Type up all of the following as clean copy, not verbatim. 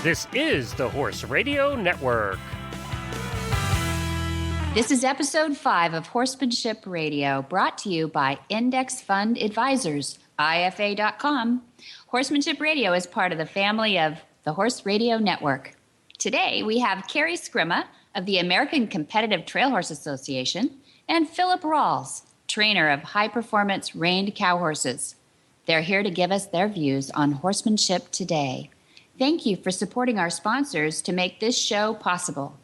This is the Horse Radio Network. This is episode 5 of Horsemanship Radio, brought to you by Index Fund Advisors, IFA.com. Horsemanship Radio is part of the family of the Horse Radio Network. Today, we have Carrie Scrima of the American Competitive Trail Horse Association and Philip Rawls, trainer of high-performance reined cow horses. They're here to give us their views on horsemanship today. Thank you for supporting our sponsors to make this show possible.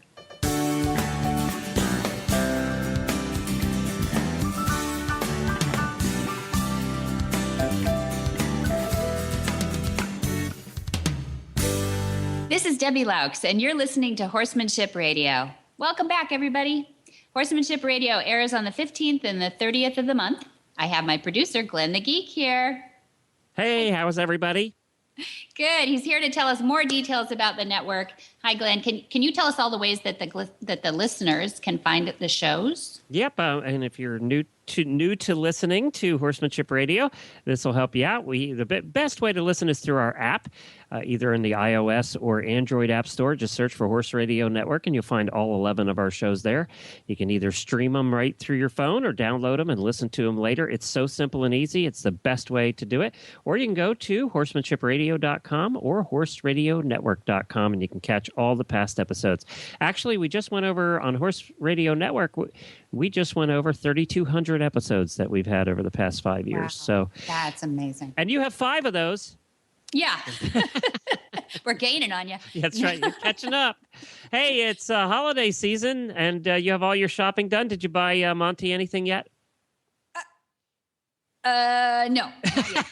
This is Debbie Laux, and you're listening to Horsemanship Radio. Welcome back, everybody. Horsemanship Radio airs on the 15th and the 30th of the month. I have my producer, Glenn the Geek, here. Hey, how's everybody? Good. He's here to tell us more details about the network. Hi, Glenn. Can you tell us all the ways that the listeners can find the shows? Yep, and if you're new to listening to Horsemanship Radio, this will help you out. The best way to listen is through our app, either in the iOS or Android App Store. Just search for Horse Radio Network, and you'll find all 11 of our shows there. You can either stream them right through your phone or download them and listen to them later. It's so simple and easy. It's the best way to do it. Or you can go to horsemanshipradio.com or horseradionetwork.com, and you can catch all the past episodes. Actually, we just went over on Horse Radio Network, we just went over 3,200 episodes that we've had over the past 5 years. Wow, so that's amazing. And you have 5 of those. Yeah. We're gaining on you. That's right. You're catching up. Hey, it's holiday season, and you have all your shopping done. Did you buy Monty anything yet? No. Not yet.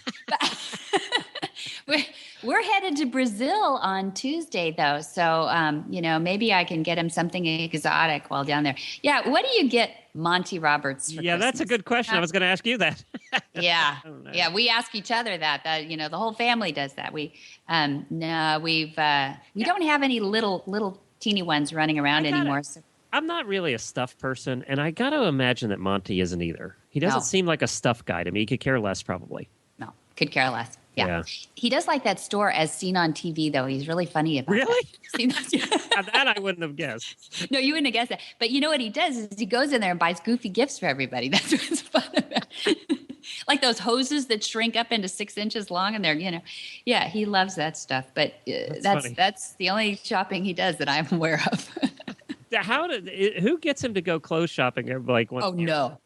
We're headed to Brazil on Tuesday, though. So, maybe I can get him something exotic while down there. Yeah. What do you get Monty Roberts for Christmas? That's a good question. I was going to ask you that. Yeah. Yeah. We ask each other that, the whole family does that. We don't have any little teeny ones running around anymore. So. I'm not really a stuff person, and I got to imagine that Monty isn't either. He doesn't seem like a stuff guy to me. He could care less, probably. No, could care less. Yeah. He does like that store as seen on TV, though. He's really funny about Really? That. That I wouldn't have guessed. No, you wouldn't have guessed that. But you know what he does is he goes in there and buys goofy gifts for everybody. That's what's fun about it. Like those hoses that shrink up into 6 inches long, and they're, he loves that stuff. But that's the only shopping he does that I'm aware of. Who gets him to go clothes shopping? No.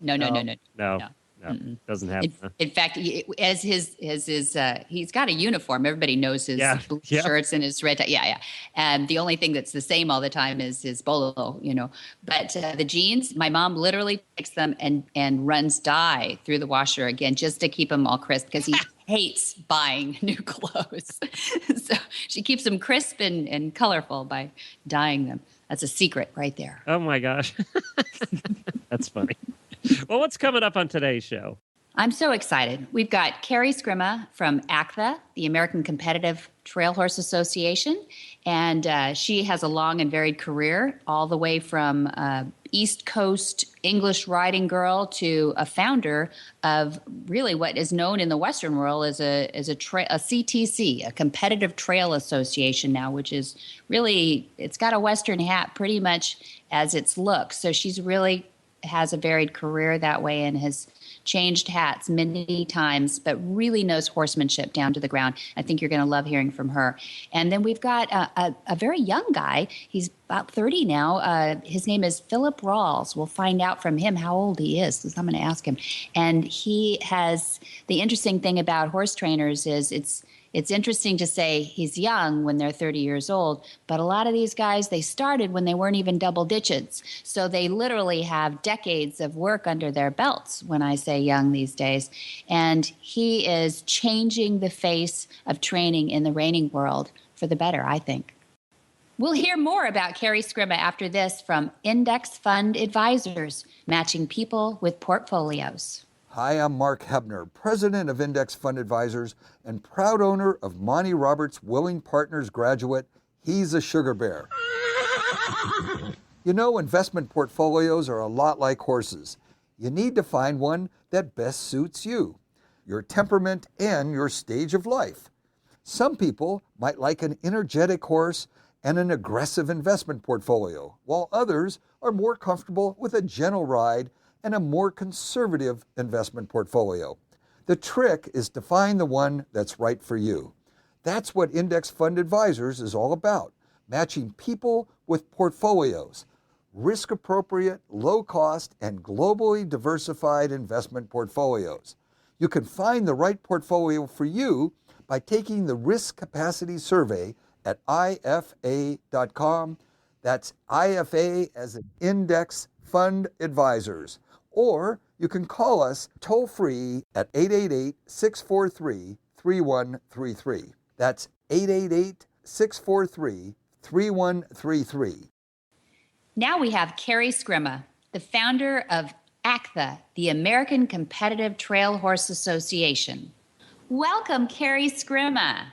Doesn't happen. In fact, as his he's got a uniform. Everybody knows his blue shirts and his red tie. Yeah. And the only thing that's the same all the time is his bolo, But the jeans, my mom literally takes them and runs dye through the washer again just to keep them all crisp because he hates buying new clothes. So she keeps them crisp and colorful by dyeing them. That's a secret right there. Oh, my gosh. That's funny. Well, what's coming up on today's show? I'm so excited. We've got Carrie Scrima from ACTHA, the American Competitive Trail Horse Association, and she has a long and varied career, all the way from East Coast English riding girl to a founder of really what is known in the Western world as a CTC, a Competitive Trail Association now, which is really, it's got a Western hat pretty much as its look. So she's really has a varied career that way and has changed hats many times, but really knows horsemanship down to the ground. I think you're going to love hearing from her. And then we've got a very young guy. He's about 30 now. His name is Philip Rawls. We'll find out from him how old he is, because I'm going to ask him. And he has, the interesting thing about horse trainers is it's interesting to say he's young when they're 30 years old, but a lot of these guys, they started when they weren't even double digits. So they literally have decades of work under their belts when I say young these days. And he is changing the face of training in the reining world for the better, I think. We'll hear more about Carrie Scrima after this from Index Fund Advisors, matching people with portfolios. Hi, I'm Mark Hebner, president of Index Fund Advisors and proud owner of Monty Roberts' Willing Partners graduate, He's a Sugar Bear. You know, investment portfolios are a lot like horses. You need to find one that best suits you, your temperament, and your stage of life. Some people might like an energetic horse and an aggressive investment portfolio, while others are more comfortable with a gentle ride and a more conservative investment portfolio. The trick is to find the one that's right for you. That's what Index Fund Advisors is all about, matching people with portfolios, risk-appropriate, low-cost, and globally diversified investment portfolios. You can find the right portfolio for you by taking the Risk Capacity Survey at IFA.com. That's IFA as in Index Fund Advisors. Or you can call us toll-free at 888-643-3133. That's 888-643-3133. Now we have Carrie Scrima, the founder of ACTHA, the American Competitive Trail Horse Association. Welcome, Carrie Scrima.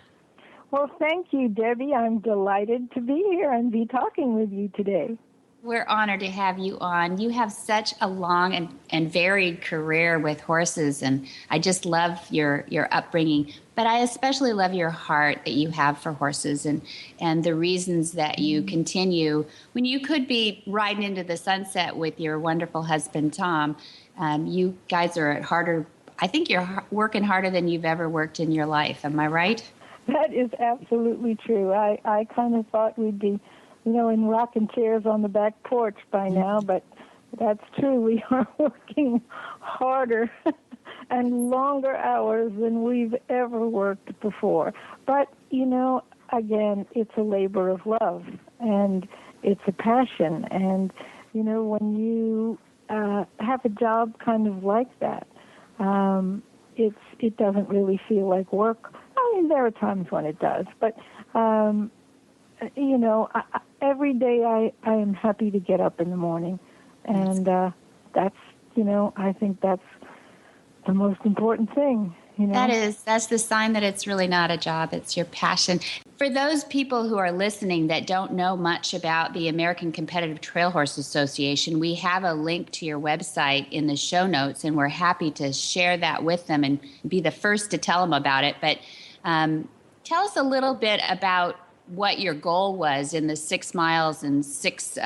Well, thank you, Debbie. I'm delighted to be here and be talking with you today. We're honored to have you on. You have such a long and varied career with horses, and I just love your upbringing. But I especially love your heart that you have for horses and the reasons that you continue. When you could be riding into the sunset with your wonderful husband, Tom, you guys are at harder. I think you're working harder than you've ever worked in your life. Am I right? That is absolutely true. I kind of thought we'd be, in rocking chairs on the back porch by now, but that's true. We are working harder and longer hours than we've ever worked before. But, again, it's a labor of love, and it's a passion. And, when you have a job kind of like that, it doesn't really feel like work. I mean, there are times when it does, but every day I am happy to get up in the morning, and that's I think that's the most important thing. That's the sign that it's really not a job, it's your passion. For those people who are listening that don't know much about the American Competitive Trail Horse Association, we have a link to your website in the show notes, and we're happy to share that with them and be the first to tell them about it. But tell us a little bit about what your goal was in the 6 miles and 6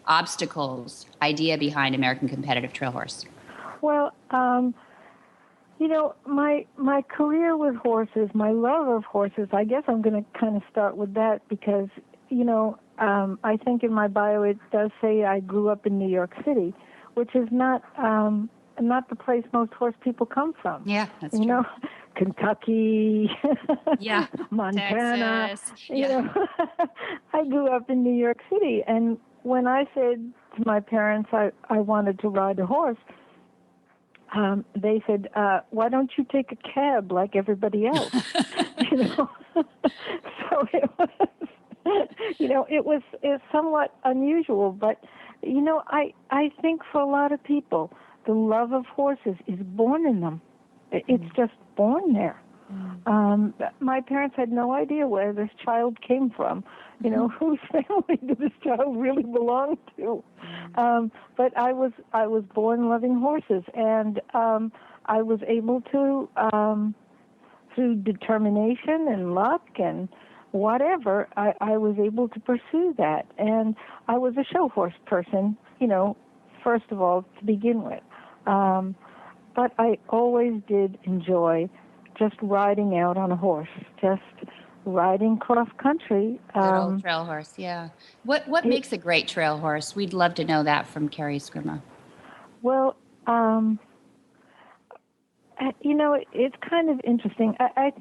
obstacles idea behind American Competitive Trail Horse. Well, my career with horses, my love of horses, I guess I'm going to kind of start with that because, I think in my bio it does say I grew up in New York City, which is not the place most horse people come from. Yeah, that's true. Kentucky, yeah, Montana. Texas. I grew up in New York City, and when I said to my parents I wanted to ride a horse, they said, "Why don't you take a cab like everybody else?" So it was somewhat unusual, but I think for a lot of people, the love of horses is born in them. It's just born there. My parents had no idea where this child came from, whose family did this child really belong to. But I was born loving horses, and I was able to, through determination and luck and whatever, I was able to pursue that. And I was a show horse person, first of all, to begin with. But I always did enjoy just riding out on a horse, just riding cross country. Good old trail horse, yeah. What makes a great trail horse? We'd love to know that from Carrie Scrima. Well, it's kind of interesting. I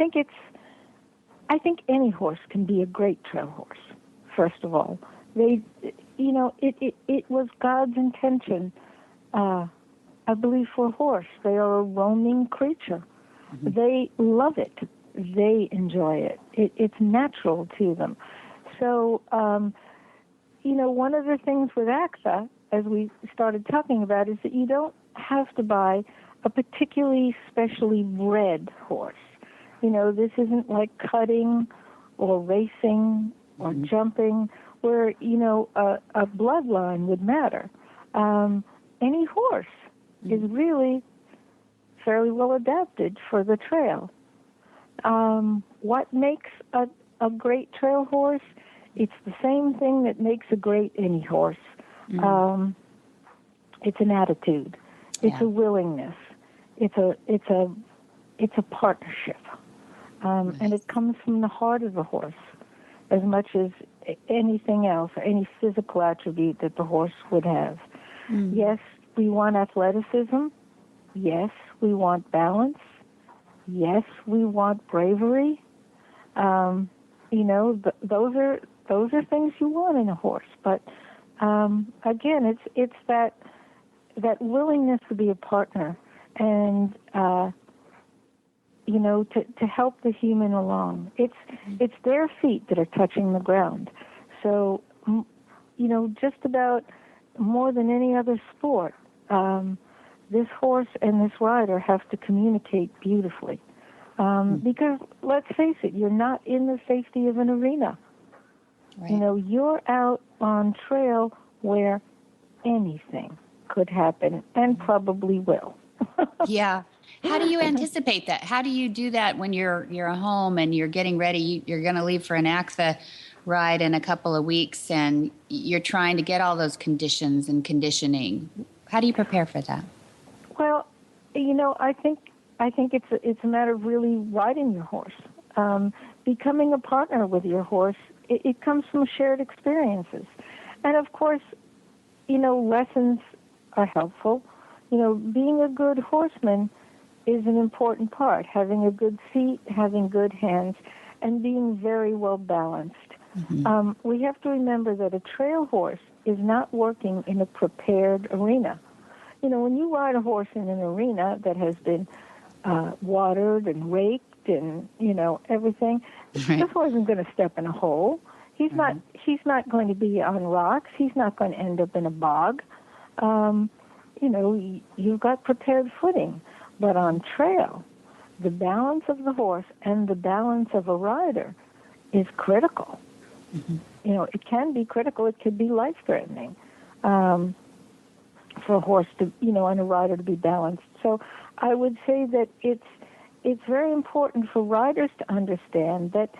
think any horse can be a great trail horse. First of all, it was God's intention. I believe for a horse, they are a roaming creature. Mm-hmm. They love it. They enjoy it. It's natural to them. So, one of the things with ACTHA, as we started talking about, is that you don't have to buy a particularly specially bred horse. This isn't like cutting or racing or mm-hmm. jumping where, a bloodline would matter. Any horse is really fairly well adapted for the trail. What makes a great trail horse? It's the same thing that makes a great any horse. It's an attitude. It's a willingness. It's a partnership, and it comes from the heart of the horse, as much as anything else or any physical attribute that the horse would have. Yes, we want athleticism. Yes, we want balance. Yes, we want bravery. Those are things you want in a horse. But again, it's that willingness to be a partner and to help the human along. It's their feet that are touching the ground. So just about more than any other sport, this horse and this rider have to communicate beautifully. Because let's face it, you're not in the safety of an arena. Right. You're out on trail where anything could happen and probably will. Yeah. How do you anticipate that? How do you do that when you're at home and you're getting ready? You're going to leave for an ACTHA ride in a couple of weeks, and you're trying to get all those conditions and conditioning. How do you prepare for that? Well, I think it's a matter of really riding your horse, becoming a partner with your horse. It comes from shared experiences, and of course, lessons are helpful. Being a good horseman is an important part. Having a good seat, having good hands, and being very well balanced. We have to remember that a trail horse is not working in a prepared arena. When you ride a horse in an arena that has been watered and raked and everything, right. This horse isn't going to step in a hole. He's not going to be on rocks. He's not going to end up in a bog. You've got prepared footing. But on trail, the balance of the horse and the balance of a rider is critical. It can be critical. It could be life-threatening for a horse to, and a rider to be balanced. So I would say that it's very important for riders to understand that,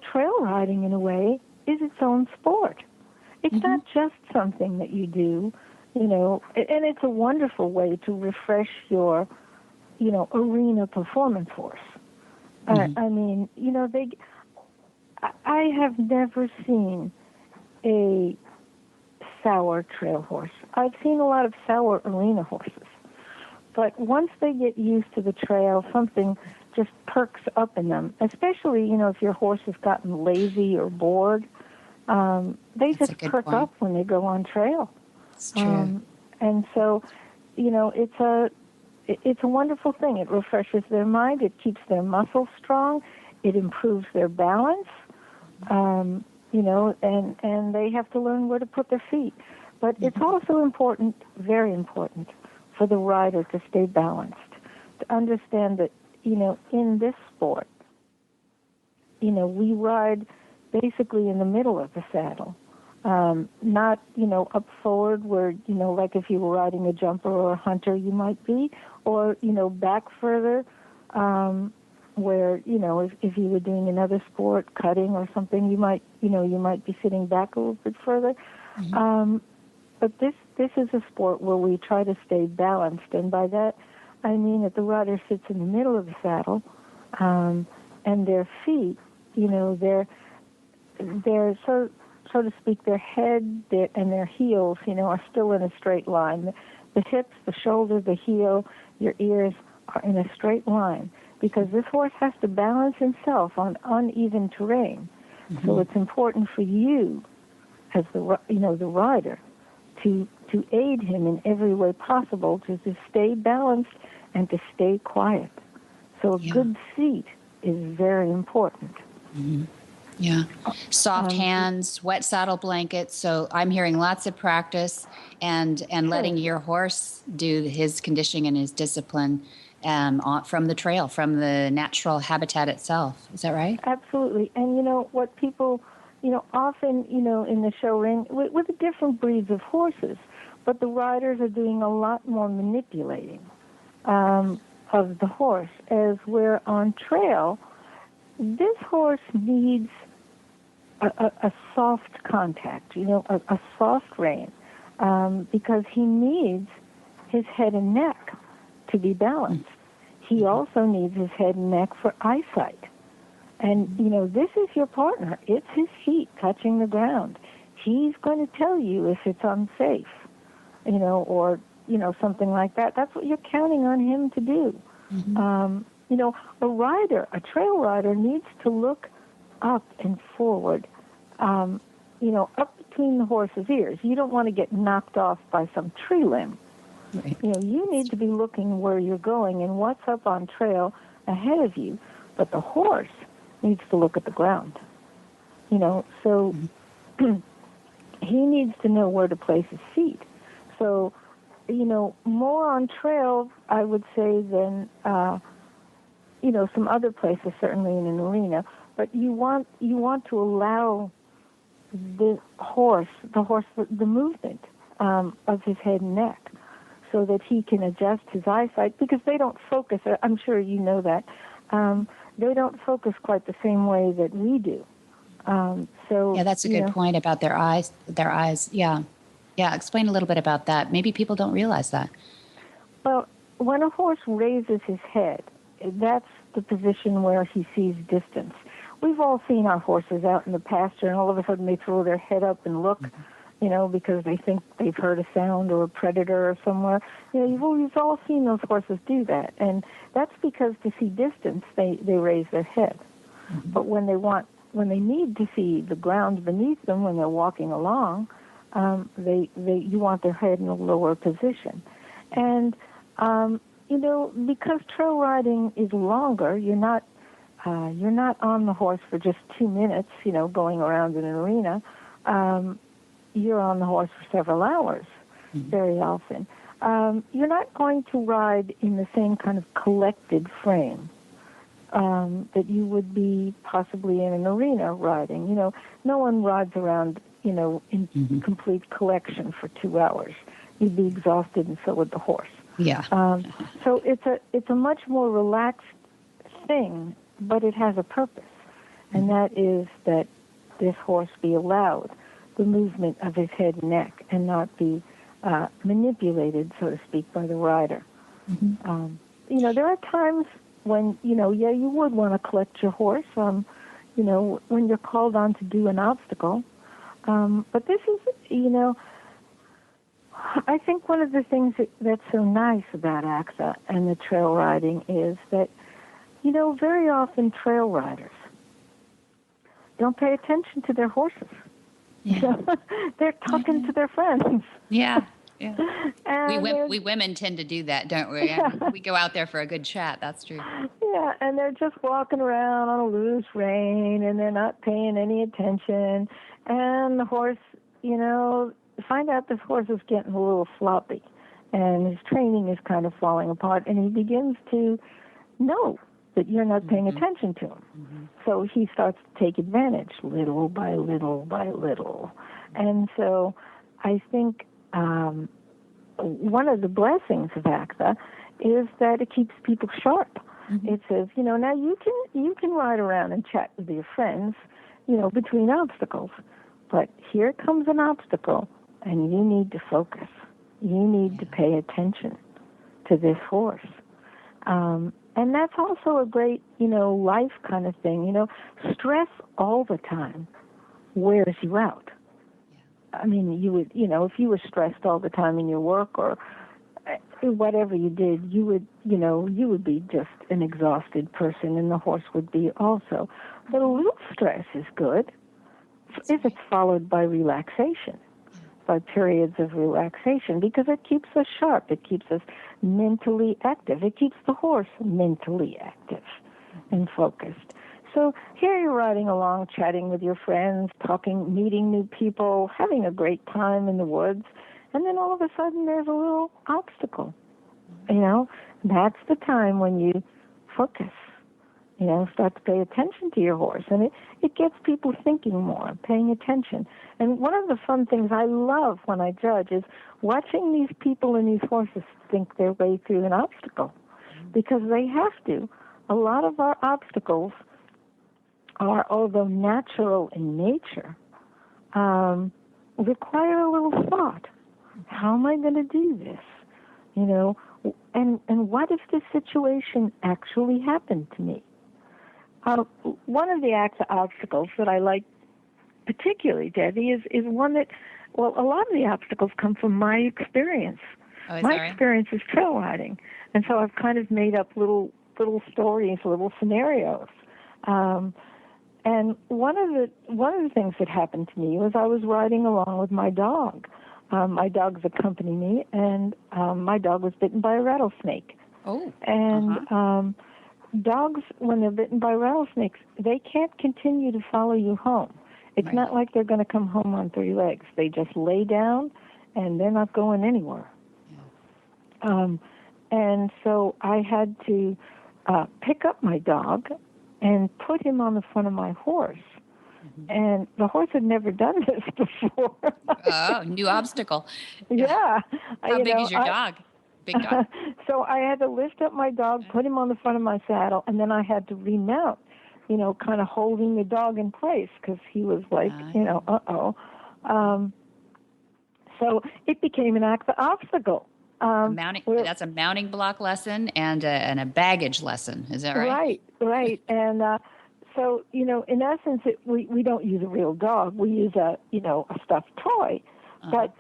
trail riding in a way is its own sport. It's not just something that you do, and it's a wonderful way to refresh your, arena performance horse. I have never seen a sour trail horse. I've seen a lot of sour arena horses. But once they get used to the trail, something just perks up in them, especially, if your horse has gotten lazy or bored. They That's just perk up when they go on trail. It's true. And so, it's a wonderful thing. It refreshes their mind. It keeps their muscles strong. It improves their balance. And they have to learn where to put their feet. But it's also important, very important, for the rider to stay balanced, to understand that, in this sport, we ride basically in the middle of the saddle, not, up forward where, like if you were riding a jumper or a hunter, you might be, or, back further, where, if you were doing another sport, cutting or something, you might be sitting back a little bit further. But this is a sport where we try to stay balanced, and by that I mean that the rider sits in the middle of the saddle, and their feet, they're so to speak, their head and their heels, are still in a straight line. The hips, the shoulder, the heel, your ears are in a straight line, because this horse has to balance himself on uneven terrain. So it's important for you, as the rider, to aid him in every way possible to stay balanced and to stay quiet. So a good seat is very important. Yeah. Soft hands, wet saddle blankets. So I'm hearing lots of practice and letting your horse do his conditioning and his discipline from the trail, from the natural habitat itself. Is that right? Absolutely. And what people, often, in the show ring, with the different breeds of horses, but the riders are doing a lot more manipulating of the horse, as we're on trail. this horse needs a soft contact, a soft rein, because he needs his head and neck to be balanced. He also needs his head and neck for eyesight. And, this is your partner. It's his feet touching the ground. He's going to tell you if it's unsafe, or, something like that. That's what you're counting on him to do. A trail rider needs to look up and forward, up between the horse's ears. You don't want to get knocked off by some tree limb. Right. You need to be looking where you're going and what's up on trail ahead of you. But the horse needs to look at the ground. So he needs to know where to place his feet. So, more on trail, I would say, than, some other places, certainly in an arena. But you want to allow the horse, the movement of his head and neck, so that he can adjust his eyesight, because they don't focus. I'm sure you know that. They don't focus quite the same way that we do. Yeah, that's a good point about their eyes. Yeah. Explain a little bit about that. Maybe people don't realize that. Well, when a horse raises his head, that's the position where he sees distance. We've all seen our horses out in the pasture, and all of a sudden they throw their head up and look, because they think they've heard a sound or a predator or somewhere. We've all seen those horses do that, and that's because to see distance, they raise their head. But when they need to see the ground beneath them when they're walking along, you want their head in a lower position. And because trail riding is longer, you're not on the horse for just 2 minutes, going around in an arena. You're on the horse for several hours, very often. You're not going to ride in the same kind of collected frame that you would be possibly in an arena riding. No one rides around, in complete collection for 2 hours. You'd be exhausted, and so would the horse. Yeah. So it's a much more relaxed thing, but it has a purpose, and that is that this horse be allowed the movement of his head and neck and not be manipulated, so to speak, by the rider. There are times when, you would want to collect your horse, when you're called on to do an obstacle. But this is, I think one of the things that's so nice about ACTHA and the trail riding is that, very often trail riders don't pay attention to their horses. Yeah. They're talking to their friends. Yeah. And we women tend to do that, don't we? Yeah. We go out there for a good chat. That's true. Yeah, and they're just walking around on a loose rein, and they're not paying any attention. And the horse, find out this horse is getting a little floppy, and his training is kind of falling apart, and he begins to know that you're not paying attention to him. So he starts to take advantage little by little by little. And so I think one of the blessings of ACTHA is that it keeps people sharp. It says, now you can ride around and chat with your friends, between obstacles. But here comes an obstacle, and you need to focus. You need to pay attention to this horse. And that's also a great, life kind of thing. Stress all the time wears you out. I mean, you would, if you were stressed all the time in your work or whatever you did, you would be just an exhausted person, and the horse would be also. But a little stress is good if it's followed by relaxation, by periods of relaxation, because it keeps us sharp. It keeps us mentally active. It keeps the horse mentally active and focused. So here you're riding along, chatting with your friends, talking, meeting new people, having a great time in the woods, and then all of a sudden there's a little obstacle. That's the time when you focus, start to pay attention to your horse. And it gets people thinking more, paying attention. And one of the fun things I love when I judge is watching these people and these horses think their way through an obstacle, because they have to. A lot of our obstacles are, although natural in nature, require a little thought. How am I going to do this? You know, and what if this situation actually happened to me? One of the obstacles that I like particularly, Debbie, is one that, well, a lot of the obstacles come from my experience. Oh, is my that right? experience is trail riding, and so I've kind of made up little stories, little scenarios. And one of the things that happened to me was I was riding along with my dog. My dogs accompany me, and my dog was bitten by a rattlesnake. Oh. And dogs, when they're bitten by rattlesnakes, they can't continue to follow you home. It's Right. not like they're going to come home on 3 legs. They just lay down, and they're not going anywhere. Yeah. And so I had to pick up my dog and put him on the front of my horse. Mm-hmm. And the horse had never done this before. Oh, new obstacle. Yeah. How big is your dog? Big dog. So I had to lift up my dog, put him on the front of my saddle, and then I had to remount, kind of holding the dog in place because he was like, uh-oh. So it became an obstacle. That's a mounting block lesson and a baggage lesson. Is that right? Right. And so, in essence, we don't use a real dog. We use a stuffed toy. Uh-huh. But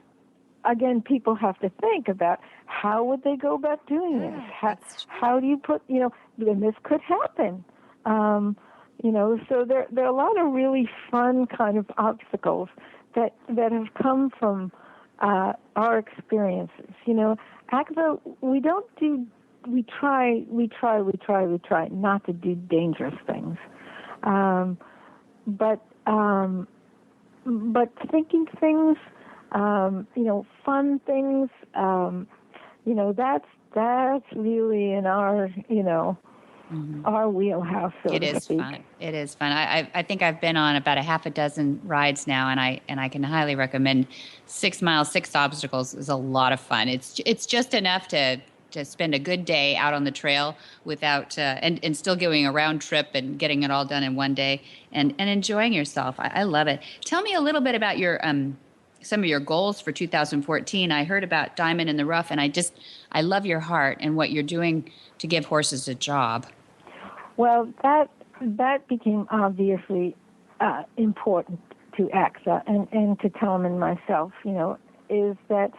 again, people have to think about how would they go about doing this? How do you put, and this could happen. So there are a lot of really fun kind of obstacles that have come from our experiences. ACTHA, we try not to do dangerous things. But thinking things, fun things, that's really in our, our wheelhouse. So it is fun. It is fun. I think I've been on about a half a dozen rides now, and I can highly recommend 6 miles, 6 obstacles is a lot of fun. It's just enough to spend a good day out on the trail without and still going a round trip and getting it all done in one day and enjoying yourself. I love it. Tell me a little bit about your some of your goals for 2014. I heard about Diamond in the Rough, and I love your heart and what you're doing to give horses a job. Well, that became obviously important to ACTHA and to Tom and myself, is that,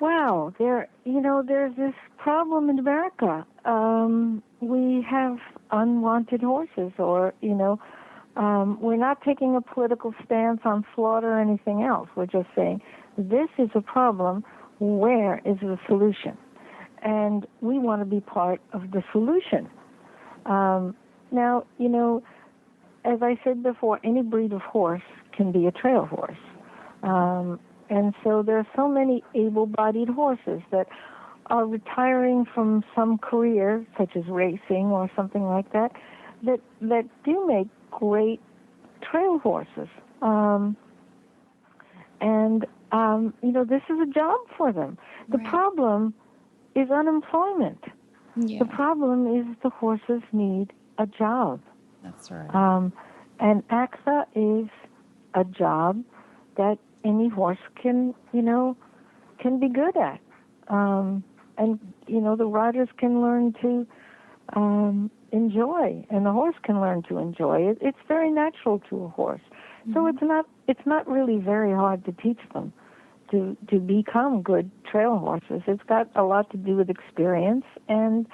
wow, there's this problem in America. We have unwanted horses, or, we're not taking a political stance on slaughter or anything else. We're just saying, this is a problem. Where is the solution? And we want to be part of the solution. Now, as I said before, any breed of horse can be a trail horse. And so there are so many able-bodied horses that are retiring from some career, such as racing or something like that, that do make great trail horses. This is a job for them. The problem is unemployment. Yeah. The problem is the horses need a job. That's right. And ACTHA is a job that any horse can be good at. And the riders can learn to enjoy, and the horse can learn to enjoy it. It's very natural to a horse. Mm-hmm. So it's not really very hard to teach them to become good trail horses. It's got a lot to do with experience and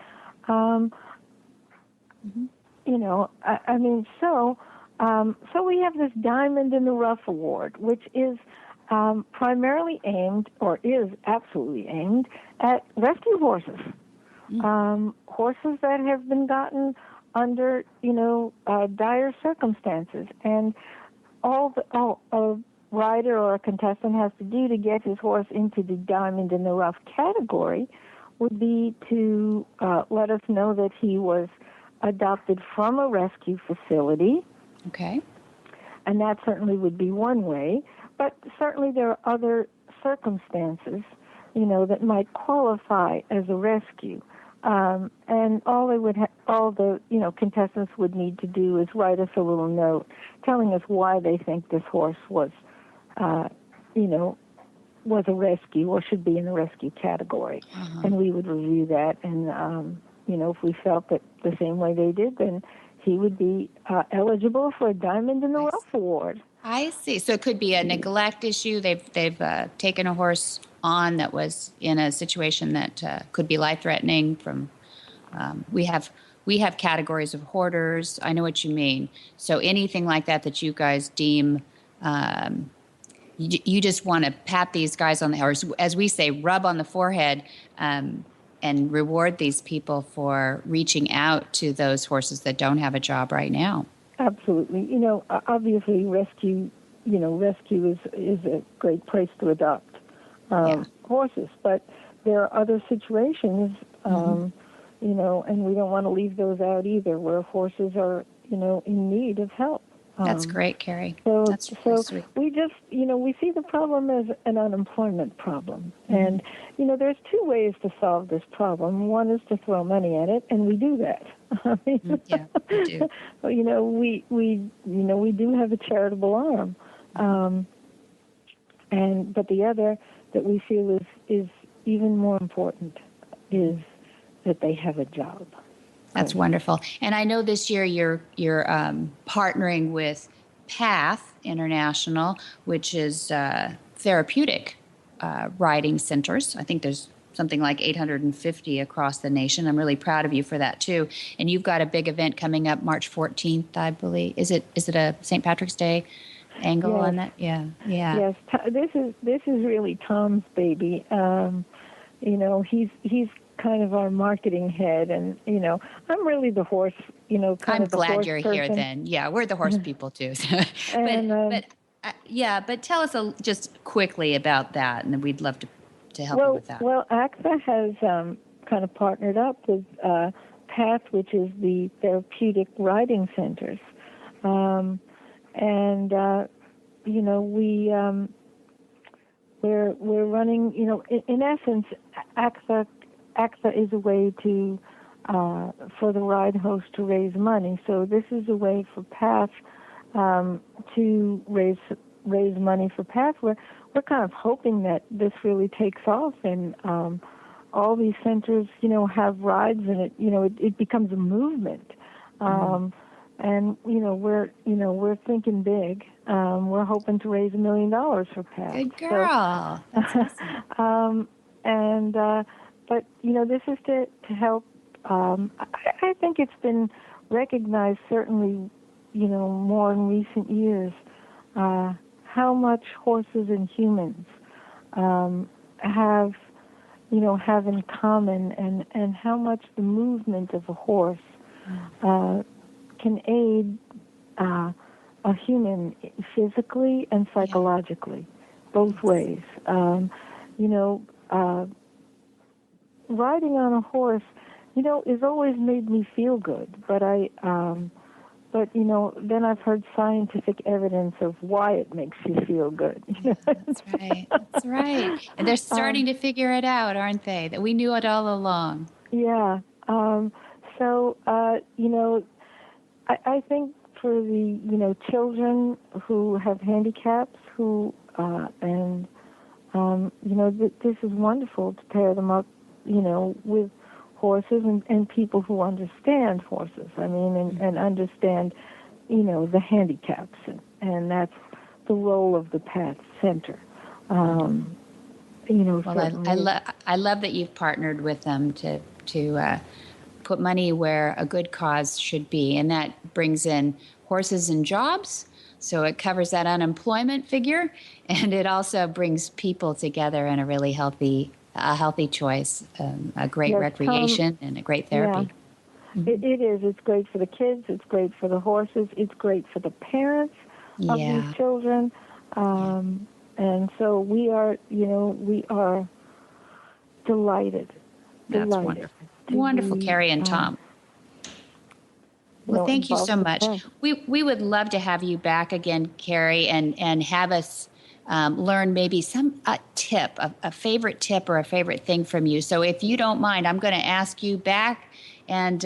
so we have this Diamond in the Rough Award, which is primarily aimed, or is absolutely aimed, at rescue horses. Mm-hmm. Horses that have been gotten under, dire circumstances. And all a rider or a contestant has to do to get his horse into the Diamond in the Rough category would be to let us know that he was adopted from a rescue facility. Okay. And that certainly would be one way. But certainly there are other circumstances, that might qualify as a rescue. And all the contestants would need to do is write us a little note telling us why they think this horse was was a rescue or should be in the rescue category. And we would review that, and if we felt that the same way they did, then he would be eligible for a Diamond in the Rough award. I see. So it could be a neglect issue. They've taken a horse on that was in a situation that could be life-threatening. We have categories of hoarders. I know what you mean. So anything like that you guys deem, you just want to pat these guys on the, or as we say, rub on the forehead, and reward these people for reaching out to those horses that don't have a job right now. Absolutely. Obviously rescue is a great place to adopt horses, but there are other situations, and we don't want to leave those out either, where horses are, in need of help. That's great, Carrie. That's really sweet. We just, we see the problem as an unemployment problem. And, there's two ways to solve this problem. One is to throw money at it, and we do that. Yeah, we do. We do have a charitable arm. But the other that we feel is even more important is that they have a job. That's wonderful. And I know this year you're partnering with PATH International, which is therapeutic riding centers. I think there's something like 850 across the nation. I'm really proud of you for that too. And you've got a big event coming up March 14th, I believe. Is it a St. Patrick's Day angle on that? Yeah. Yes. This is really Tom's baby. He's kind of our marketing head, and I'm really the horse. I'm glad you're person. here. Then, yeah, we're the horse people too. But tell us just quickly about that, and we'd love to help you with that. Well, ACTHA has kind of partnered up with PATH, which is the Therapeutic Riding Centers, we're running. In essence, ACTHA is a way to for the ride host to raise money. So this is a way for PATH to raise money for PATH. We're kind of hoping that this really takes off, and all these centers, have rides, and it becomes a movement. And we're thinking big. We're hoping to raise $1 million for PATH. Good girl. That's awesome. But this is to help. I think it's been recognized, certainly, more in recent years, how much horses and humans have in common, and how much the movement of a horse can aid a human physically and psychologically, both ways. Riding on a horse, has always made me feel good, but then I've heard scientific evidence of why it makes you feel good. That's right. That's right. And they're starting to figure it out, aren't they? That we knew it all along. Yeah. I think for the children who have handicaps, this is wonderful to pair them up, with horses and people who understand horses. And understand, the handicaps, and that's the role of the PATH Center. Well, I love that you've partnered with them to put money where a good cause should be, and that brings in horses and jobs. So it covers that unemployment figure, and it also brings people together in a really healthy choice, a great recreation and a great therapy. Yeah. It is. It's great for the kids. It's great for the horses. It's great for the parents of these children. And so we are delighted. That's wonderful. Wonderful, Carrie and Tom. Well, thank you so much. We would love to have you back again, Carrie, and have us learn maybe a tip, a favorite tip or a favorite thing from you. So if you don't mind, I'm going to ask you back, and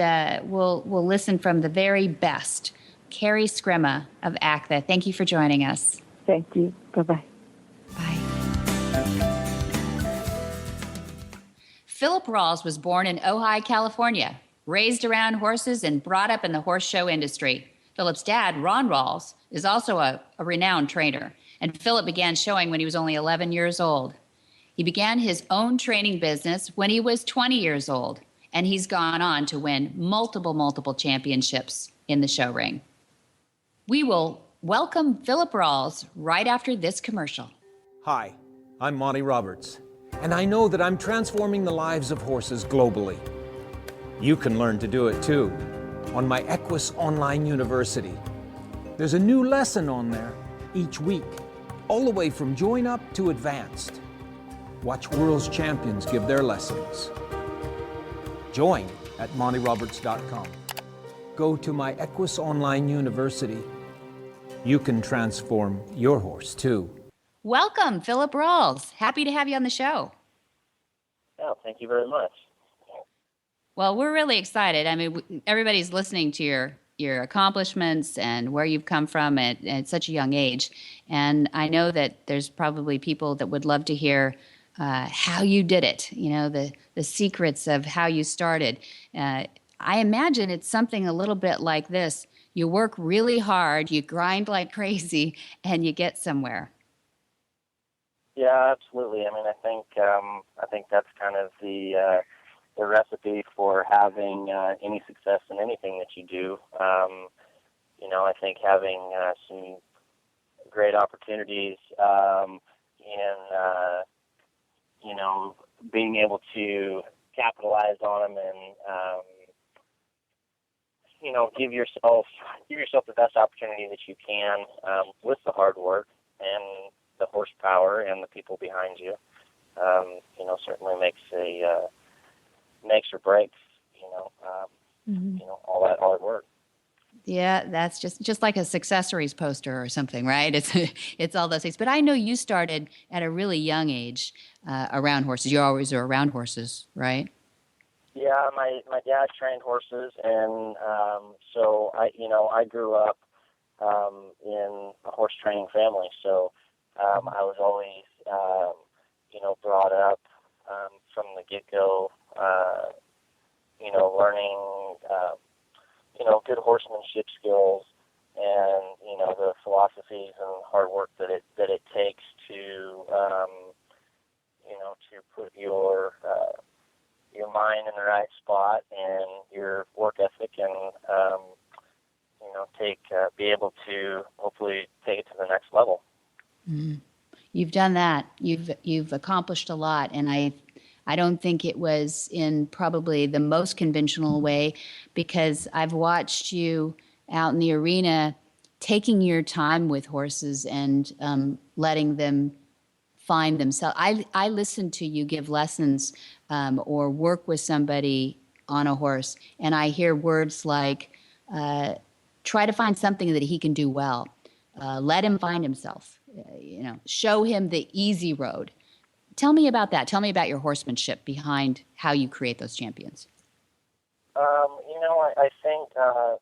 we'll listen from the very best. Carrie Scrima of ACTHA, thank you for joining us. Thank you. Bye-bye. Bye. Philip Rawls was born in Ojai, California, raised around horses and brought up in the horse show industry. Philip's dad, Ron Rawls, is also a renowned trainer, and Philip began showing when he was only 11 years old. He began his own training business when he was 20 years old, and he's gone on to win multiple championships in the show ring. We will welcome Philip Rawls right after this commercial. Hi, I'm Monty Roberts, and I know that I'm transforming the lives of horses globally. You can learn to do it too on my Equus Online University. There's a new lesson on there each week, all the way from join up to advanced. Watch world's champions give their lessons. Join at montyroberts.com. Go to my Equus Online University. You can transform your horse too. Welcome, Philip Rawls. Happy to have you on the show. Oh, thank you very much. Well, we're really excited. I mean, everybody's listening to your accomplishments and where you've come from at such a young age. And I know that there's probably people that would love to hear how you did it, the secrets of how you started. I imagine it's something a little bit like this. You work really hard, you grind like crazy, and you get somewhere. Yeah, absolutely. I mean, I think that's kind of the recipe for having any success in anything that you do. I think having some great opportunities and being able to capitalize on them and give yourself the best opportunity that you can with the hard work and the horsepower and the people behind you. Certainly makes or breaks. All that hard work. Yeah, that's just like a successories poster or something, right? It's all those things. But I know you started at a really young age around horses. You always are around horses, right? Yeah, my dad trained horses, and so I grew up in a horse training family. So I was always brought up from the get-go, learning good horsemanship skills and the philosophies and hard work that it takes to to put your mind in the right spot and your work ethic and be able to hopefully take it to the next level. Mm-hmm. You've done that. You've accomplished a lot, and I don't think it was in probably the most conventional way, because I've watched you out in the arena taking your time with horses and letting them find themselves. I listen to you give lessons or work with somebody on a horse, and I hear words like, try to find something that he can do well. Let him find himself. Show him the easy road. Tell me about that. Tell me about your horsemanship behind how you create those champions. I think, a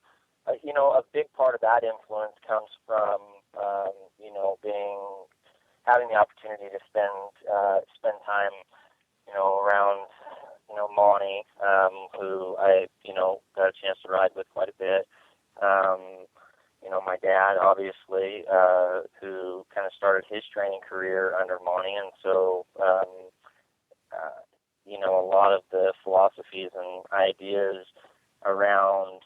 big part of that influence comes from, having the opportunity to spend time, around, Monty, who I, got a chance to ride with quite a bit. My dad, obviously, who kind of started his training career under Monty, and so, a lot of the philosophies and ideas around,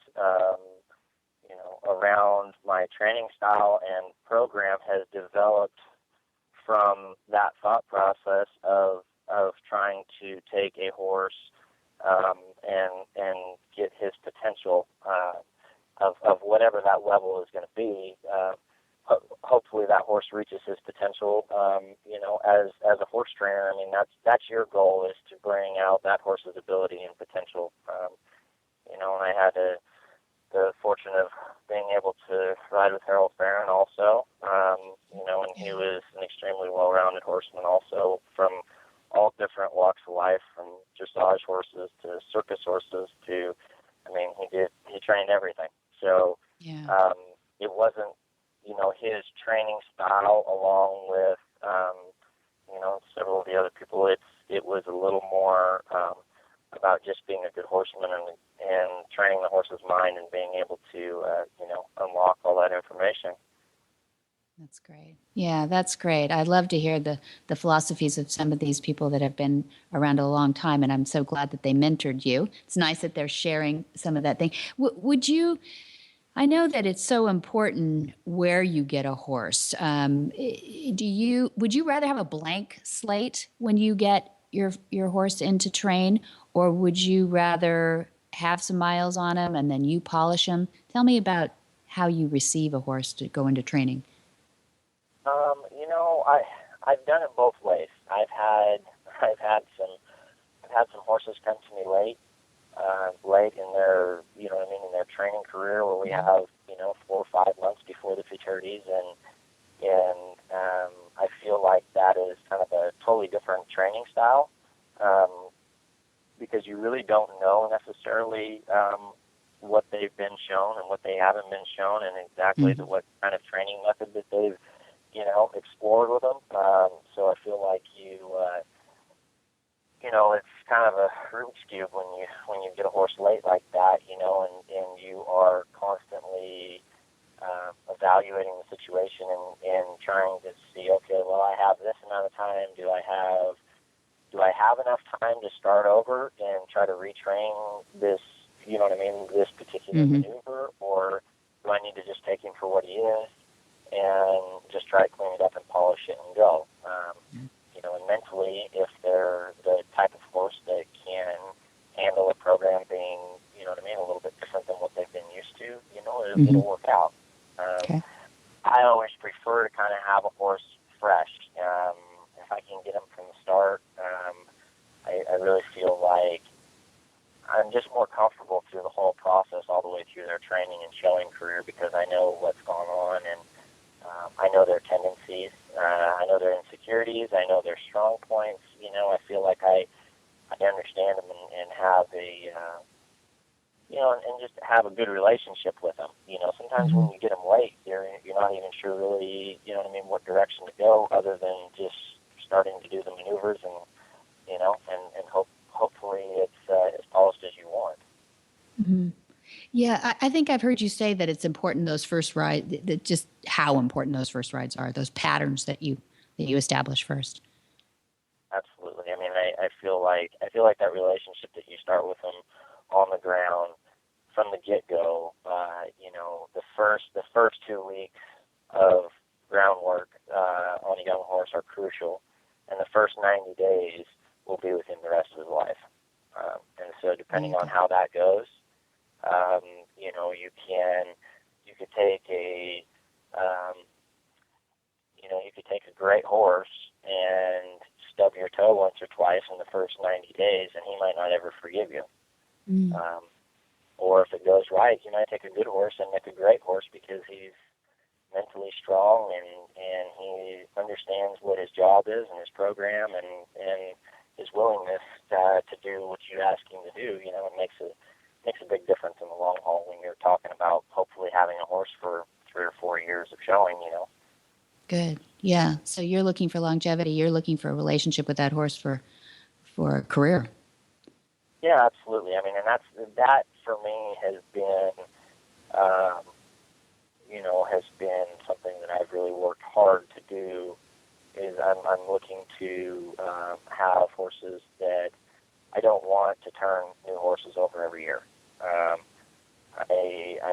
around my training style and program has developed from that thought process of trying to take a horse and get his potential of whatever that level is going to be. Hopefully that horse reaches his potential. As a horse trainer, I mean that's your goal, is to bring out that horse's ability and potential. And I had the fortune of being able to ride with Harold Farron also. And he was an extremely extremely well-rounded horseman also from all different walks of life, from dressage horses to circus horses to, I mean, he trained everything. So it wasn't, his training style along with, several of the other people, it was a little more about just being a good horseman and training the horse's mind and being able to, unlock all that information. That's great. Yeah, that's great. I'd love to hear the philosophies of some of these people that have been around a long time, and I'm so glad that they mentored you. It's nice that they're sharing some of that thing. Would you, I know that it's so important where you get a horse. Would you rather have a blank slate when you get your horse in to train, or would you rather have some miles on him and then you polish him? Tell me about how you receive a horse to go into training. I've done it both ways. I've had some horses come to me late in their, in their training career, where we have, 4 or 5 months before the futurities, and I feel like that is kind of a totally different training style, because you really don't know necessarily what they've been shown and what they haven't been shown, and exactly what kind of training method that they've explored with them. So I feel like it's kind of a Rubik's Cube when you get a horse late like that, and you are constantly evaluating the situation and trying to see, okay, well, I have this amount of time. Do I have enough time to start over and try to retrain this, this particular maneuver, or do I need to just take him for what he is and just try to clean it up and polish it and go? And mentally, if they're the type of horse that can handle a program being, a little bit different than what they've been used to, it'll work out. Okay. I always prefer to kind of have a horse fresh. If I can get him from the start, I really feel like I'm just more comfortable through the whole process, all the way through their training and showing career, because I know what's going on, and I know their tendencies. I know their insecurities. I know their strong points. I feel like I understand them and have a, and just have a good relationship with them. Sometimes when you get them late, you're not even sure really, what direction to go, other than just starting to do the maneuvers and, and hopefully it's as polished as you want. Mm-hmm. Yeah, I think I've heard you say that it's important, those first rides, that just how important those first rides are, those patterns that you establish first. Absolutely. I mean, I feel like that relationship that you start with them on the ground from the get-go, the first 2 weeks of groundwork on a young horse are crucial, and the first 90 days will be with him the rest of his life. And so depending on how that goes, you could take a great horse and stub your toe once or twice in the first 90 days, and he might not ever forgive you. Or if it goes right, you might take a good horse and make a great horse because he's mentally strong and he understands what his job is and his program and his willingness to do what you ask him to do. It makes a big difference in the long haul when you're talking about hopefully having a horse for 3 or 4 years of showing. Good. Yeah. So you're looking for longevity. You're looking for a relationship with that horse for a career. Yeah, absolutely. I mean, and that for me has been, has been something that I've really worked hard to do. Is I'm looking to have horses that I don't want to turn new horses over every year. I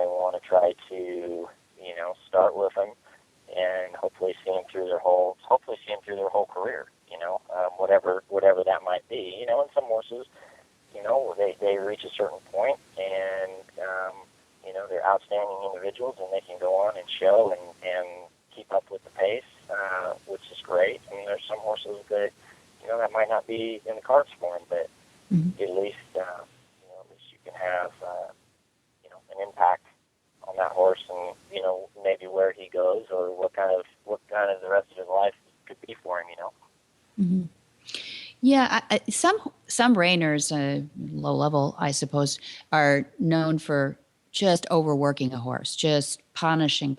want to try to start with them and hopefully see them through their whole career. Whatever that might be. And some horses, they reach a certain point and they're outstanding individuals and they can go on and show and keep up with the pace, which is great. I mean, there's some horses that that might not be in the cards for them, but at least you can have an impact on that horse and maybe where he goes or what kind of the rest of his life could be. Yeah, some reiners, low level, I suppose, are known for just overworking a horse, just punishing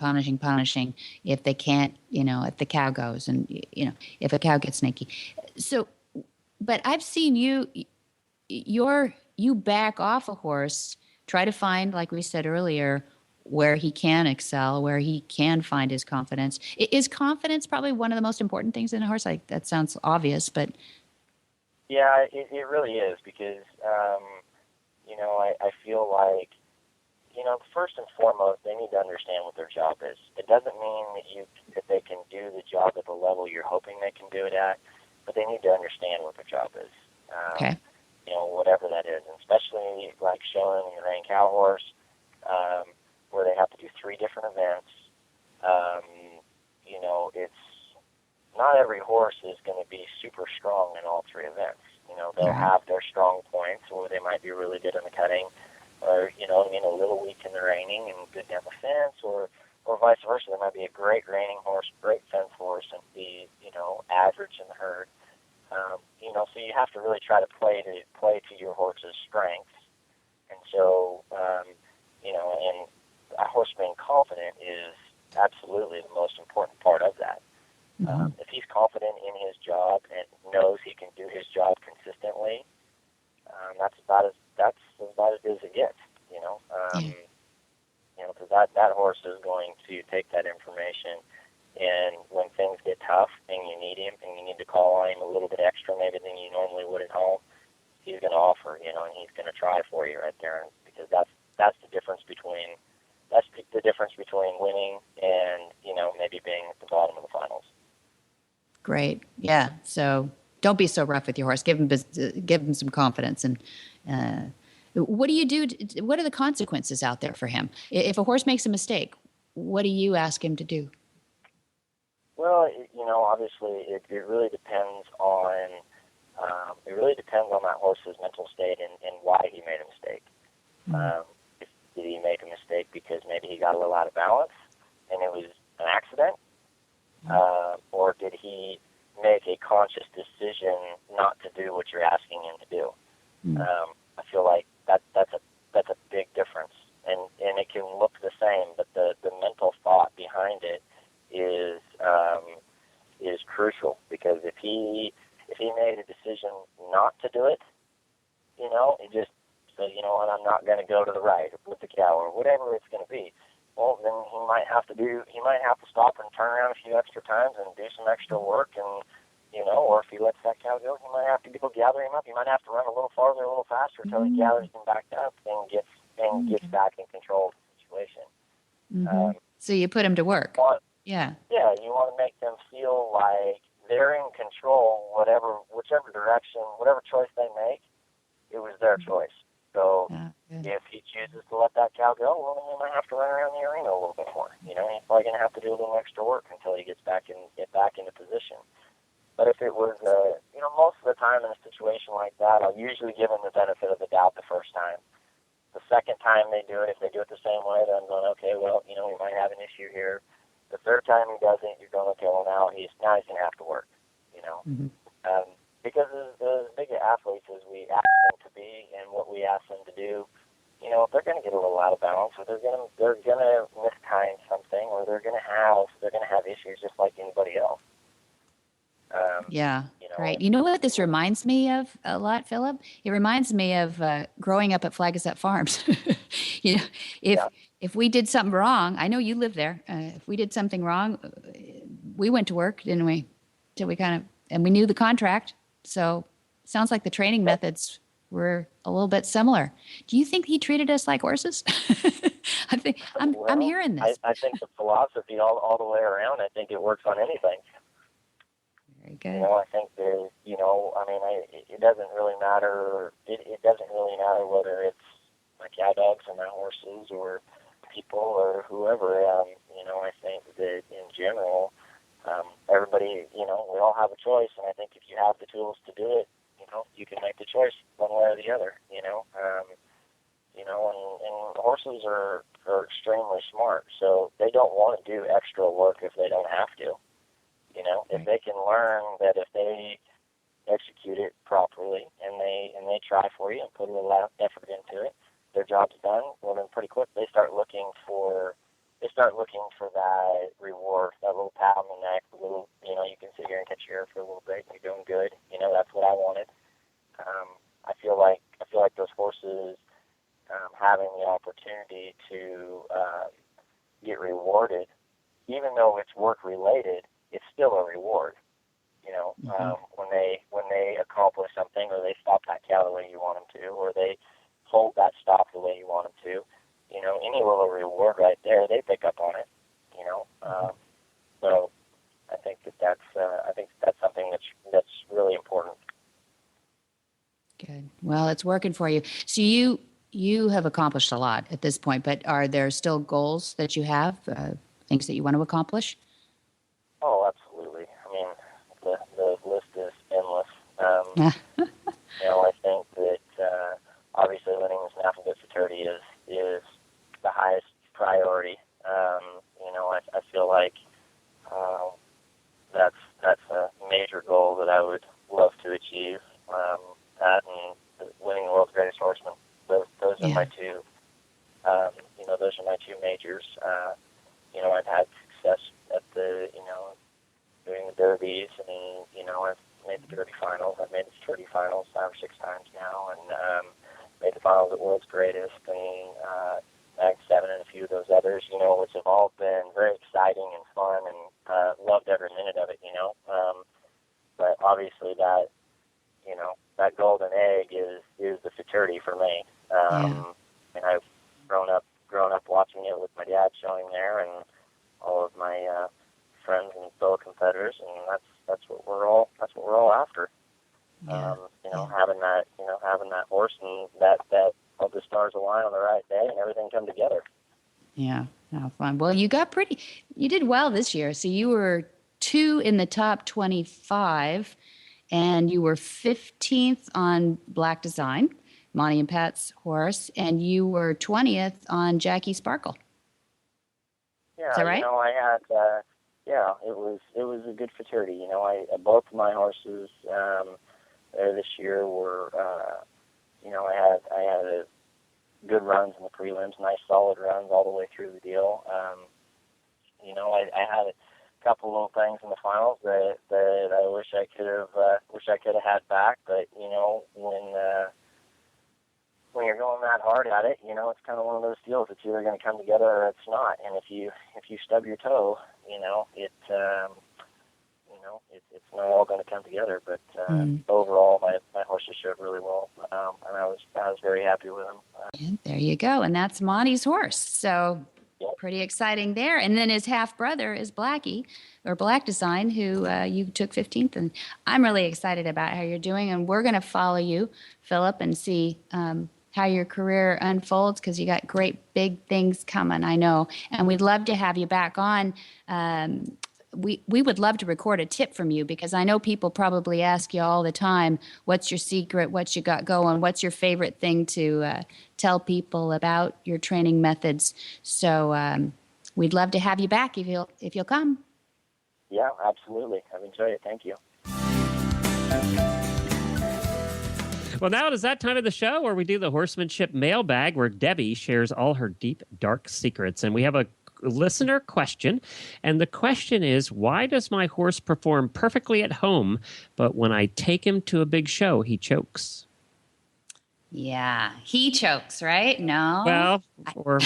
if they can't, if the cow goes and if a cow gets snaky. So, but I've seen you back off a horse, try to find, like we said earlier, where he can excel, where he can find his confidence. Is confidence probably one of the most important things in a horse? Like that sounds obvious, but Yeah, it really is because, I feel like, first and foremost, they need to understand what their job is. It doesn't mean that they can do the job at the level you're hoping they can do it at, but they need to understand what their job is. okay. Whatever that is, and especially like showing a rein cow horse, where they have to do 3 different events. It's not every horse is going to be super strong in all 3 events. They'll have their strong points, or they might be really good in the cutting, or a little weak in the reining and good down the fence, or vice versa. There might be a great reining horse, great fence horse, and be average in the herd. So you have to really try to play to your horse's strengths, and so and a horse being confident is absolutely the most important part of that. If he's confident in his job and knows he can do his job consistently, that's about as good as it gets. Because that horse is going to take that information, and when things get tough and you need him and you need to call on him a little bit extra maybe than you normally would at home, he's going to offer, and he's going to try for you right there, because that's the difference between winning and maybe being at the bottom of the finals. Great. Yeah. So don't be so rough with your horse. Give him some confidence. And what do you do? What are the consequences out there for him? If a horse makes a mistake, what do you ask him to do? Well, obviously it really depends on that horse's mental state and why he made a mistake. Did he make a mistake because maybe he got a little out of balance and it was an accident? Or did he make a conscious decision not to do what you're asking him to do? I feel like that's a big difference, and it can look the same, but the mental thought behind it is crucial, because if he made a decision not to do it, he just said, and I'm not going to go to the right or put the cow or whatever it's going to be. Well, then he might have to stop and turn around a few extra times and do some extra work, and or if he lets that cow go, he might have to go gather him up. He might have to run a little farther, a little faster until he gathers him back up and gets back in control of the situation. So you put him to work. Yeah, you want to make them feel like they're in control, whichever direction, whatever choice they make, it was their choice. So if he chooses to let that cow go, well, then he might have to run around the arena a little bit more. He's probably going to have to do a little extra work until he gets back into position. But if it was, most of the time in a situation like that, I'll usually give him the benefit of the doubt the first time. The second time they do it, if they do it the same way, then I'm going, okay, well, we might have an issue here. The third time he does it, you're going, okay, well, now he's going to have to work, because as big athletes as we ask them to be and what we ask them to do, if they're going to get a little out of balance, or they're going to mistime something, or they're going to have issues just like anybody else. Right. You know what this reminds me of a lot, Philip? It reminds me of growing up at Flagstaff Farms. If we did something wrong, I know you live there. If we did something wrong, we went to work, didn't we? And we knew the contract. So it sounds like the training methods were a little bit similar. Do you think he treated us like horses? I'm hearing this. I think the philosophy all the way around, I think it works on anything. Very good. I think there's, it doesn't really matter. It doesn't really matter whether it's my cow dogs or my horses or people or whoever. I think that in general, everybody, we all have a choice, and I think if you have the tools to do it, you can make the choice one way or the other. And horses are extremely smart, so they don't want to do extra work if they don't have to. If they can learn that if they execute it properly, and they try for you and put a little effort into it, their job's done. Well, then pretty quick they start looking for that reward, that little pat on the neck, the little, you can sit here and catch your air for a little bit, and you're doing good. That's what I wanted. I feel like those horses having the opportunity to get rewarded, even though it's work related, it's still a reward. When they accomplish something, or they stop that cow the way you want them to, or they hold that stop the way you want them to, any little reward right there, they pick up on it. So I think that's something that's really important. Good. Well, it's working for you. So you have accomplished a lot at this point, but are there still goals that you have, things that you want to accomplish? Oh, absolutely. I mean, the list is endless. I think that obviously winning this National Good Fraternity is the highest priority. I feel like that's a major goal that I would love to achieve. That and winning the world's greatest horseman. Those are my two. Those are my two majors. I've had success at the doing the derbies, and I've made the derby finals. I've made the fraternity finals 5 or 6 times now, and made the finals at World's Greatest, and Mag 7 and a few of those others. Which have all been very exciting and fun, and loved every minute of it. But obviously that golden egg is the fraternity for me. And I've grown up watching it with my dad showing there, and all of my friends and fellow competitors, and that's what we're all after. Having that horse, and that all the stars align on the right day, and everything come together. Yeah, how fun. Well, you did well this year. So you were 2 in the top 25, and you were 15th on Black Design, Monty and Pat's horse, and you were 20th on Jackie Sparkle. Yeah, is that right? I had, it was a good fraternity. Both of my horses there this year were, I had a good runs in the prelims, nice solid runs all the way through the deal. I had a couple little things in the finals that I wish I could have had back, but when you're going that hard at it, it's kind of one of those deals. It's either going to come together or it's not. And if you stub your toe, it's not all going to come together. But overall, my horses showed really well, and I was very happy with them. There you go, and that's Monty's horse. So pretty exciting there. And then his half brother is Blackie, or Black Design, who you took 15th. And I'm really excited about how you're doing, and we're going to follow you, Philip, and see how your career unfolds, because you got great big things coming, I know. And we'd love to have you back on. We would love to record a tip from you, because I know people probably ask you all the time, what's your secret, what you got going, what's your favorite thing to tell people about your training methods. So we'd love to have you back if you'll come. Yeah, absolutely. I've enjoyed it. Thank you. Well, now it is that time of the show where we do the Horsemanship mailbag, where Debbie shares all her deep, dark secrets. And we have a listener question. And the question is, why does my horse perform perfectly at home, but when I take him to a big show, he chokes? Yeah, he chokes, right? No. Well, or...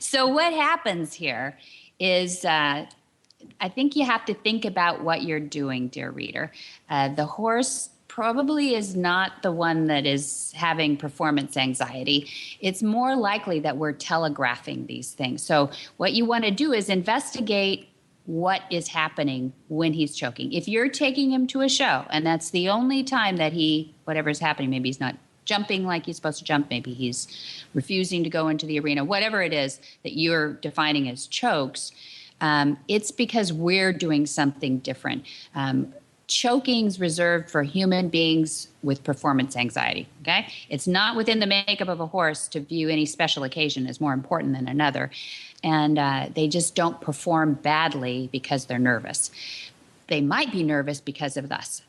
So what happens here is I think you have to think about what you're doing, dear reader. The horse probably is not the one that is having performance anxiety. It's more likely that we're telegraphing these things. So what you want to do is investigate what is happening when he's choking. If you're taking him to a show, and that's the only time that whatever's happening, maybe he's not jumping like he's supposed to jump, maybe he's refusing to go into the arena, whatever it is that you're defining as chokes, it's because we're doing something different. Choking's reserved for human beings with performance anxiety, okay? It's not within the makeup of a horse to view any special occasion as more important than another. And they just don't perform badly because they're nervous. they might be nervous because of us.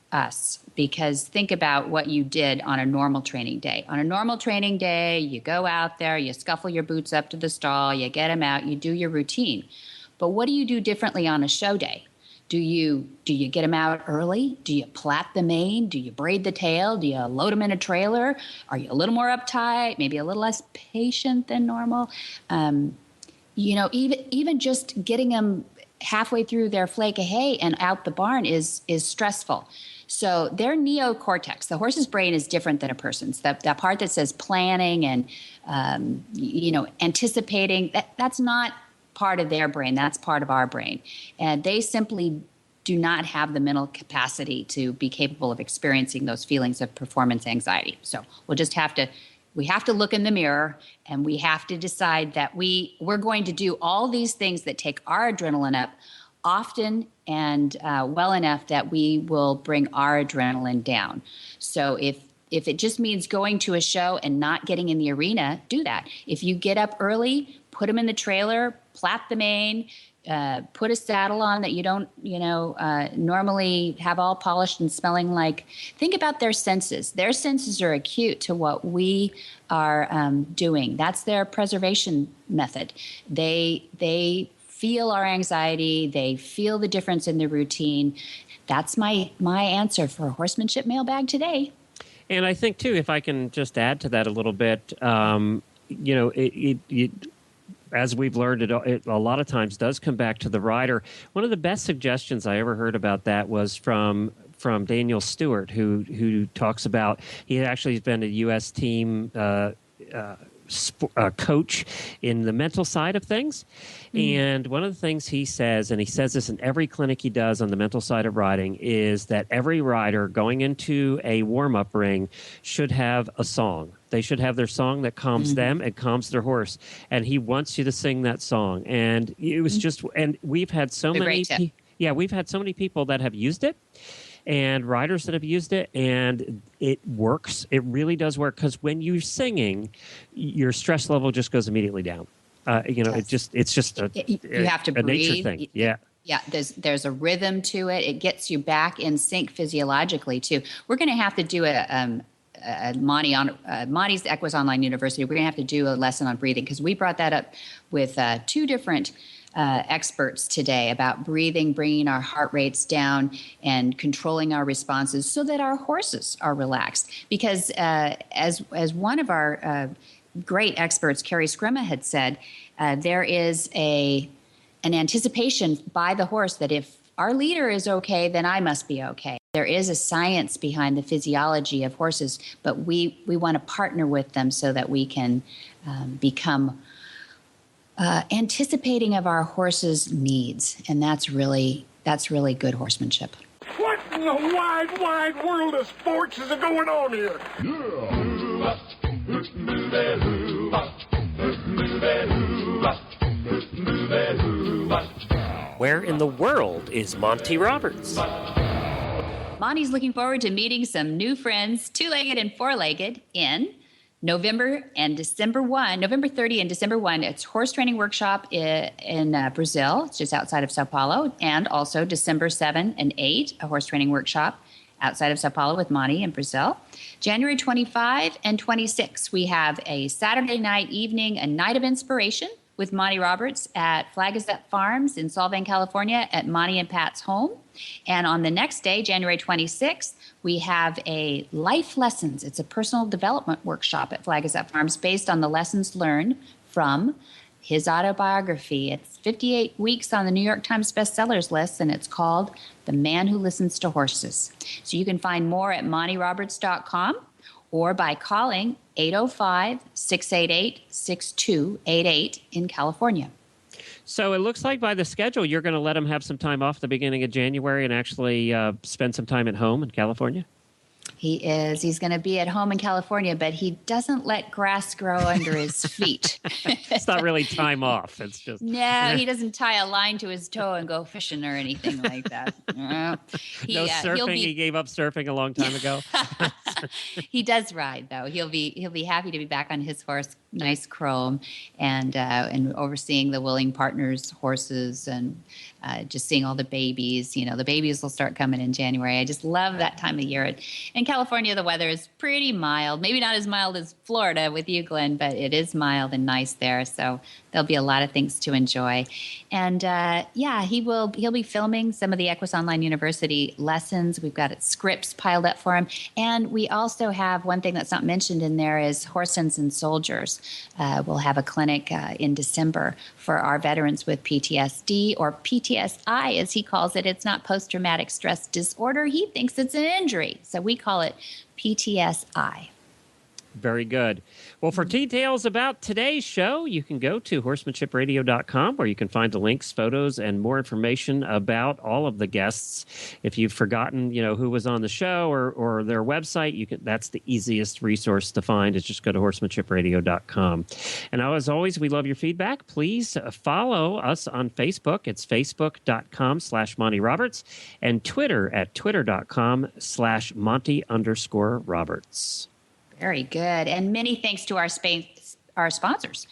Because think about what you did on a normal training day. On a normal training day, you go out there, you scuffle your boots up to the stall, you get them out, you do your routine. But what do you do differently on a show day? Do you get them out early? Do you plait the mane? Do you braid the tail? Do you load them in a trailer? Are you a little more uptight, maybe a little less patient than normal? Even just getting them halfway through their flake of hay and out the barn is stressful. So their neocortex, the horse's brain is different than a person's. That part that says planning and anticipating, that's not part of their brain. That's part of our brain. And they simply do not have the mental capacity to be capable of experiencing those feelings of performance anxiety. So we have to look in the mirror, and we have to decide that we're going to do all these things that take our adrenaline up often and well enough that we will bring our adrenaline down. So if it just means going to a show and not getting in the arena, do that. If you get up early, put them in the trailer, plait the mane, put a saddle on that you don't, normally have all polished and smelling like. Think about their senses. Their senses are acute to what we are doing. That's their preservation method. They feel our anxiety. They feel the difference in the routine. That's my answer for Horsemanship Mailbag today. And I think, too, if I can just add to that a little bit, as we've learned, it a lot of times does come back to the rider. One of the best suggestions I ever heard about that was from Daniel Stewart, who talks about, he actually has been a U.S. team coach in the mental side of things. And one of the things he says, and he says this in every clinic he does on the mental side of riding, is that every rider going into a warm-up ring should have a song. They should have their song that calms them and calms their horse. And he wants you to sing that song. And it was just, and we've had so many, we've had so many people that have used it, and riders that have used it, and it works. It really does work, because when you're singing, your stress level just goes immediately down. Yes. It's just you have to a breathe. nature thing. Yeah. Yeah, there's a rhythm to it. It gets you back in sync physiologically too. We're going to have to do Monty's Equus Online University. We're going to have to do a lesson on breathing, because we brought that up with two different experts today about breathing, bringing our heart rates down and controlling our responses so that our horses are relaxed. Because as one of our great experts, Carrie Scrimma, had said, there is an anticipation by the horse that if our leader is okay, then I must be okay. There is a science behind the physiology of horses, but we want to partner with them so that we can become anticipating of our horses' needs, and that's really good horsemanship. What in the wide, wide world of sports is going on here? Where in the world is Monty Roberts? Monty's looking forward to meeting some new friends, two-legged and four-legged, in November 30 and December 1. It's horse training workshop in Brazil. It's just outside of Sao Paulo. And also December 7 and 8, a horse training workshop outside of Sao Paulo with Monty in Brazil. January 25 and 26, we have a Saturday night evening, a night of inspiration with Monty Roberts at Flag Gazette Farms in Solvang, California, at Monty and Pat's home. And on the next day, January 26th, we have a Life Lessons. It's a personal development workshop at Flag Gazette Farms based on the lessons learned from his autobiography. It's 58 weeks on the New York Times bestsellers list, and it's called The Man Who Listens to Horses. So you can find more at montyroberts.com or by calling 805-688-6288 in California. So it looks like by the schedule, you're going to let him have some time off the beginning of January and actually spend some time at home in California? He is. He's going to be at home in California, but he doesn't let grass grow under his feet. It's not really time off. It's just... No, he doesn't tie a line to his toe and go fishing or anything like that. No surfing? He gave up surfing a long time ago? He does ride, though. He'll be happy to be back on his horse, nice chrome, and overseeing the willing partners' horses, and just seeing all the babies. The babies will start coming in January. I just love that time of year. In California, the weather is pretty mild. Maybe not as mild as Florida with you, Glenn, but it is mild and nice there. So there'll be a lot of things to enjoy. And he'll be filming some of the Equus Online University lessons. We've got scripts piled up for him. And we also have one thing that's not mentioned in there is Horsens and Soldiers. We'll have a clinic in December for our veterans with PTSD, or PTSI as he calls it. It's not post-traumatic stress disorder. He thinks it's an injury. So we call it PTSI. Very good. Well, for details about today's show, you can go to horsemanshipradio.com, where you can find the links, photos, and more information about all of the guests. If you've forgotten, who was on the show or their website, that's the easiest resource to find, is just go to horsemanshipradio.com. And as always, we love your feedback. Please follow us on Facebook. It's facebook.com/Monty Roberts, and Twitter at twitter.com/Monty_Roberts. Very good. And many thanks to our sponsors,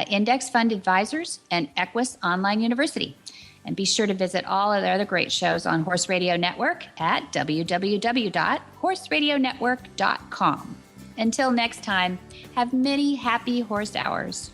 Index Fund Advisors and Equus Online University. And be sure to visit all of the other great shows on Horse Radio Network at www.horseradionetwork.com. Until next time, have many happy horse hours.